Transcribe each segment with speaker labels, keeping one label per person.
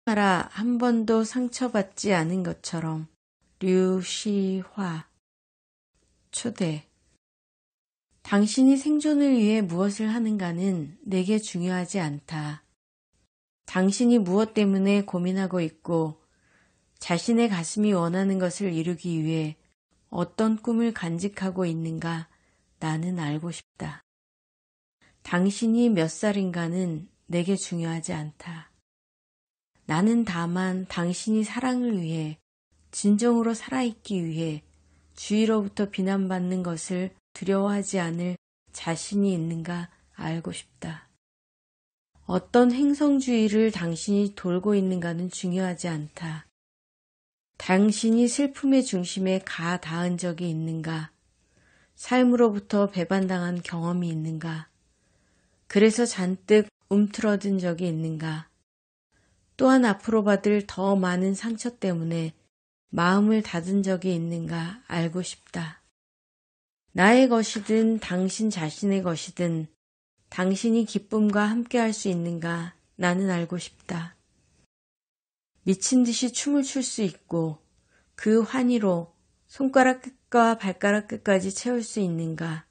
Speaker 1: 하라 한 번도 상처받지 않은 것처럼. 류시화. 초대. 당신이 생존을 위해 무엇을 하는가는 내게 중요하지 않다. 당신이 무엇 때문에 고민하고 있고 자신의 가슴이 원하는 것을 이루기 위해 어떤 꿈을 간직하고 있는가 나는 알고 싶다. 당신이 몇 살인가는 내게 중요하지 않다. 나는 다만 당신이 사랑을 위해 진정으로 살아있기 위해 주위로부터 비난받는 것을 두려워하지 않을 자신이 있는가 알고 싶다. 어떤 행성주의를 당신이 돌고 있는가는 중요하지 않다. 당신이 슬픔의 중심에 가 닿은 적이 있는가? 삶으로부터 배반당한 경험이 있는가? 그래서 잔뜩 움츠러든 적이 있는가? 또한 앞으로 받을 더 많은 상처 때문에 마음을 닫은 적이 있는가 알고 싶다. 나의 것이든 당신 자신의 것이든 당신이 기쁨과 함께할 수 있는가 나는 알고 싶다. 미친 듯이 춤을 출 수 있고 그 환희로 손가락 끝과 발가락 끝까지 채울 수 있는가?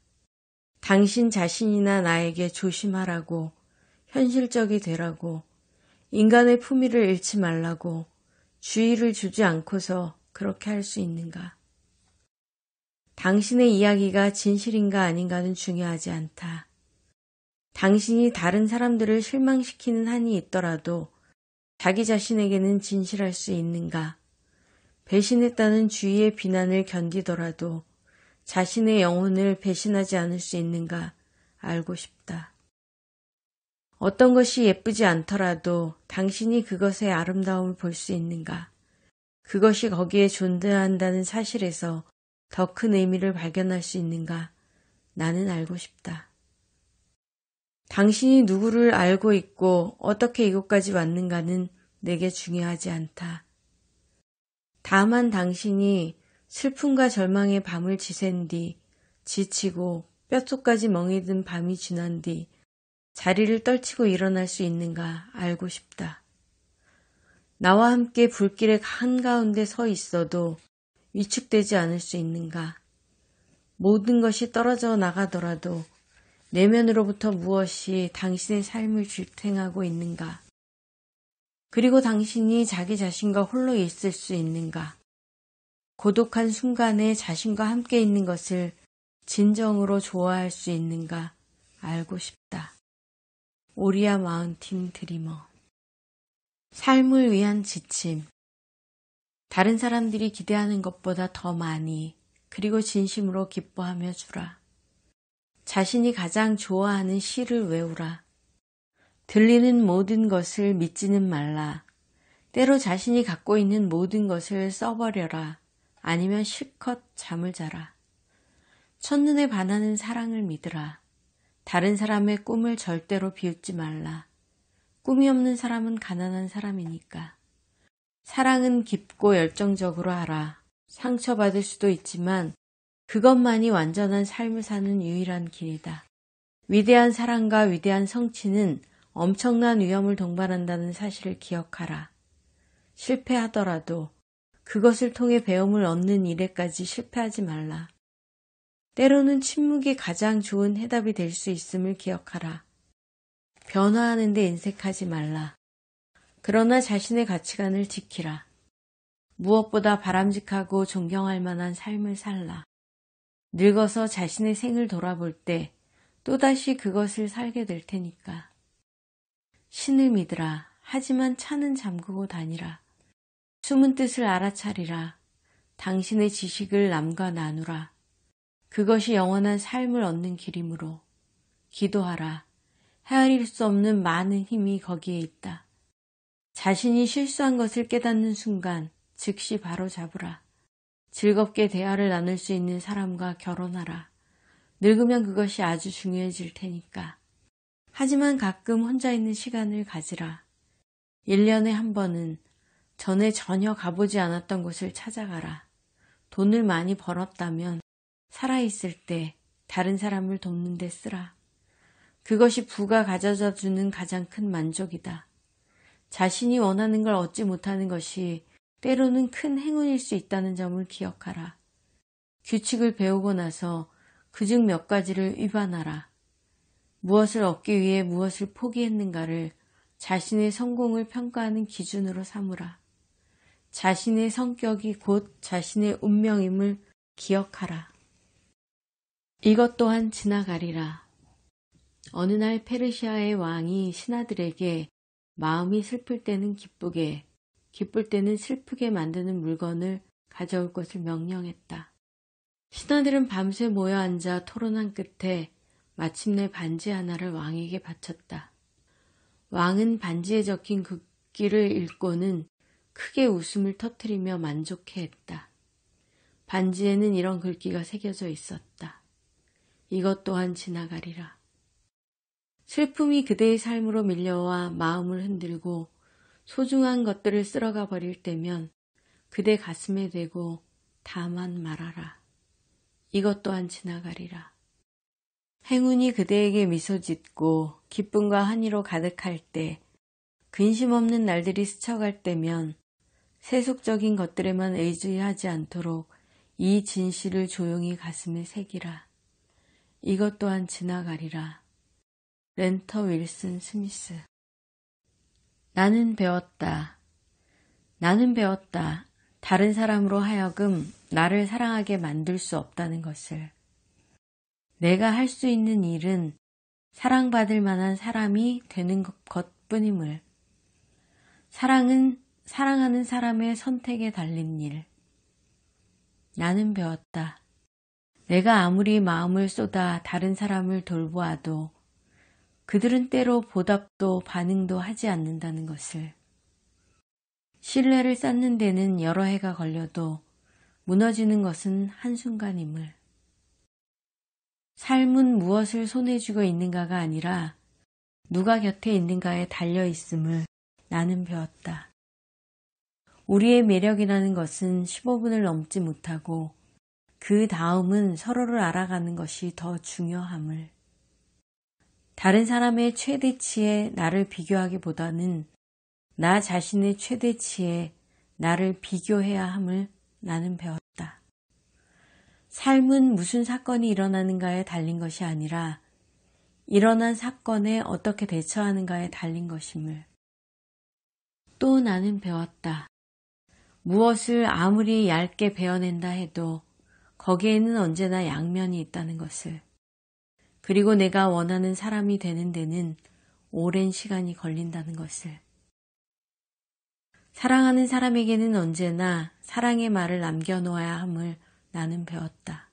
Speaker 1: 당신 자신이나 나에게 조심하라고, 현실적이 되라고, 인간의 품위를 잃지 말라고 주의를 주지 않고서 그렇게 할 수 있는가? 당신의 이야기가 진실인가 아닌가는 중요하지 않다. 당신이 다른 사람들을 실망시키는 한이 있더라도 자기 자신에게는 진실할 수 있는가? 배신했다는 주위의 비난을 견디더라도 자신의 영혼을 배신하지 않을 수 있는가 알고 싶다. 어떤 것이 예쁘지 않더라도 당신이 그것의 아름다움을 볼 수 있는가? 그것이 거기에 존재한다는 사실에서 더 큰 의미를 발견할 수 있는가? 나는 알고 싶다. 당신이 누구를 알고 있고 어떻게 이곳까지 왔는가는 내게 중요하지 않다. 다만 당신이 슬픔과 절망의 밤을 지샌 뒤 지치고 뼛속까지 멍이 든 밤이 지난 뒤 자리를 떨치고 일어날 수 있는가 알고 싶다. 나와 함께 불길의 한가운데 서 있어도 위축되지 않을 수 있는가? 모든 것이 떨어져 나가더라도 내면으로부터 무엇이 당신의 삶을 지탱하고 있는가? 그리고 당신이 자기 자신과 홀로 있을 수 있는가? 고독한 순간에 자신과 함께 있는 것을 진정으로 좋아할 수 있는가 알고 싶다. 오리아 마운틴 드리머. 삶을 위한 지침. 다른 사람들이 기대하는 것보다 더 많이 그리고 진심으로 기뻐하며 주라. 자신이 가장 좋아하는 시를 외우라. 들리는 모든 것을 믿지는 말라. 때로 자신이 갖고 있는 모든 것을 써버려라. 아니면 실컷 잠을 자라. 첫눈에 반하는 사랑을 믿으라. 다른 사람의 꿈을 절대로 비웃지 말라. 꿈이 없는 사람은 가난한 사람이니까. 사랑은 깊고 열정적으로 하라. 상처받을 수도 있지만 그것만이 완전한 삶을 사는 유일한 길이다. 위대한 사랑과 위대한 성취는 엄청난 위험을 동반한다는 사실을 기억하라. 실패하더라도 그것을 통해 배움을 얻는 일에까지 실패하지 말라. 때로는 침묵이 가장 좋은 해답이 될 수 있음을 기억하라. 변화하는 데 인색하지 말라. 그러나 자신의 가치관을 지키라. 무엇보다 바람직하고 존경할 만한 삶을 살라. 늙어서 자신의 생을 돌아볼 때 또다시 그것을 살게 될 테니까. 신을 믿으라. 하지만 차는 잠그고 다니라. 숨은 뜻을 알아차리라. 당신의 지식을 남과 나누라. 그것이 영원한 삶을 얻는 길이므로. 기도하라. 헤아릴 수 없는 많은 힘이 거기에 있다. 자신이 실수한 것을 깨닫는 순간 즉시 바로 잡으라. 즐겁게 대화를 나눌 수 있는 사람과 결혼하라. 늙으면 그것이 아주 중요해질 테니까. 하지만 가끔 혼자 있는 시간을 가지라. 1년에 한 번은 전에 전혀 가보지 않았던 곳을 찾아가라. 돈을 많이 벌었다면 살아있을 때 다른 사람을 돕는 데 쓰라. 그것이 부가 가져다 주는 가장 큰 만족이다. 자신이 원하는 걸 얻지 못하는 것이 때로는 큰 행운일 수 있다는 점을 기억하라. 규칙을 배우고 나서 그중 몇 가지를 위반하라. 무엇을 얻기 위해 무엇을 포기했는가를 자신의 성공을 평가하는 기준으로 삼으라. 자신의 성격이 곧 자신의 운명임을 기억하라. 이것 또한 지나가리라. 어느 날 페르시아의 왕이 신하들에게 마음이 슬플 때는 기쁘게, 기쁠 때는 슬프게 만드는 물건을 가져올 것을 명령했다. 신하들은 밤새 모여 앉아 토론한 끝에 마침내 반지 하나를 왕에게 바쳤다. 왕은 반지에 적힌 글귀를 읽고는 크게 웃음을 터뜨리며 만족해했다. 반지에는 이런 글귀가 새겨져 있었다. 이것 또한 지나가리라. 슬픔이 그대의 삶으로 밀려와 마음을 흔들고 소중한 것들을 쓸어가 버릴 때면 그대 가슴에 대고 다만 말하라. 이것 또한 지나가리라. 행운이 그대에게 미소 짓고 기쁨과 한의로 가득할 때, 근심 없는 날들이 스쳐갈 때면 세속적인 것들에만 의지하지 않도록 이 진실을 조용히 가슴에 새기라. 이것 또한 지나가리라. 렌터 윌슨 스미스. 나는 배웠다. 다른 사람으로 하여금 나를 사랑하게 만들 수 없다는 것을. 내가 할 수 있는 일은 사랑받을 만한 사람이 되는 것뿐임을. 사랑은 사랑하는 사람의 선택에 달린 일. 나는 배웠다. 내가 아무리 마음을 쏟아 다른 사람을 돌보아도 그들은 때로 보답도 반응도 하지 않는다는 것을. 신뢰를 쌓는 데는 여러 해가 걸려도 무너지는 것은 한순간임을. 삶은 무엇을 손에 쥐고 있는가가 아니라 누가 곁에 있는가에 달려 있음을 나는 배웠다. 우리의 매력이라는 것은 15분을 넘지 못하고 그 다음은 서로를 알아가는 것이 더 중요함을. 다른 사람의 최대치에 나를 비교하기보다는 나 자신의 최대치에 나를 비교해야 함을 나는 배웠다. 삶은 무슨 사건이 일어나는가에 달린 것이 아니라 일어난 사건에 어떻게 대처하는가에 달린 것임을. 또 나는 배웠다. 무엇을 아무리 얇게 베어낸다 해도 거기에는 언제나 양면이 있다는 것을. 그리고 내가 원하는 사람이 되는 데는 오랜 시간이 걸린다는 것을. 사랑하는 사람에게는 언제나 사랑의 말을 남겨놓아야 함을 나는 배웠다.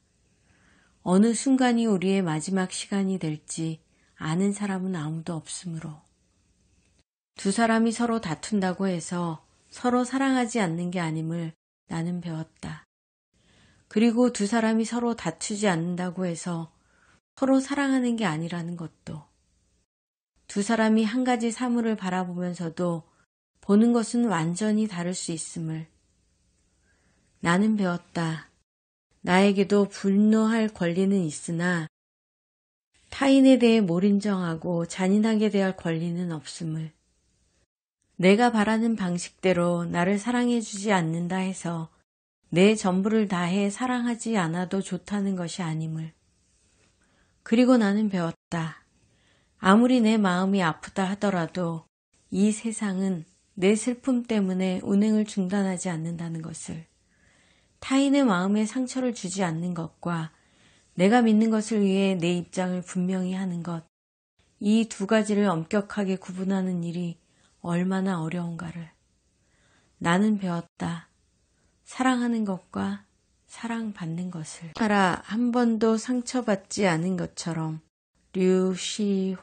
Speaker 1: 어느 순간이 우리의 마지막 시간이 될지 아는 사람은 아무도 없으므로. 두 사람이 서로 다툰다고 해서 서로 사랑하지 않는 게 아님을 나는 배웠다. 그리고 두 사람이 서로 다투지 않는다고 해서 서로 사랑하는 게 아니라는 것도. 두 사람이 한 가지 사물을 바라보면서도 보는 것은 완전히 다를 수 있음을. 나는 배웠다. 나에게도 분노할 권리는 있으나 타인에 대해 몰인정하고 잔인하게 대할 권리는 없음을. 내가 바라는 방식대로 나를 사랑해주지 않는다 해서 내 전부를 다해 사랑하지 않아도 좋다는 것이 아님을. 그리고 나는 배웠다. 아무리 내 마음이 아프다 하더라도 이 세상은 내 슬픔 때문에 운행을 중단하지 않는다는 것을. 타인의 마음에 상처를 주지 않는 것과 내가 믿는 것을 위해 내 입장을 분명히 하는 것, 이 두 가지를 엄격하게 구분하는 일이 얼마나 어려운가를. 나는 배웠다. 사랑하는 것과 사랑받는 것을. 한 번도 상처받지 않은 것처럼. 류시화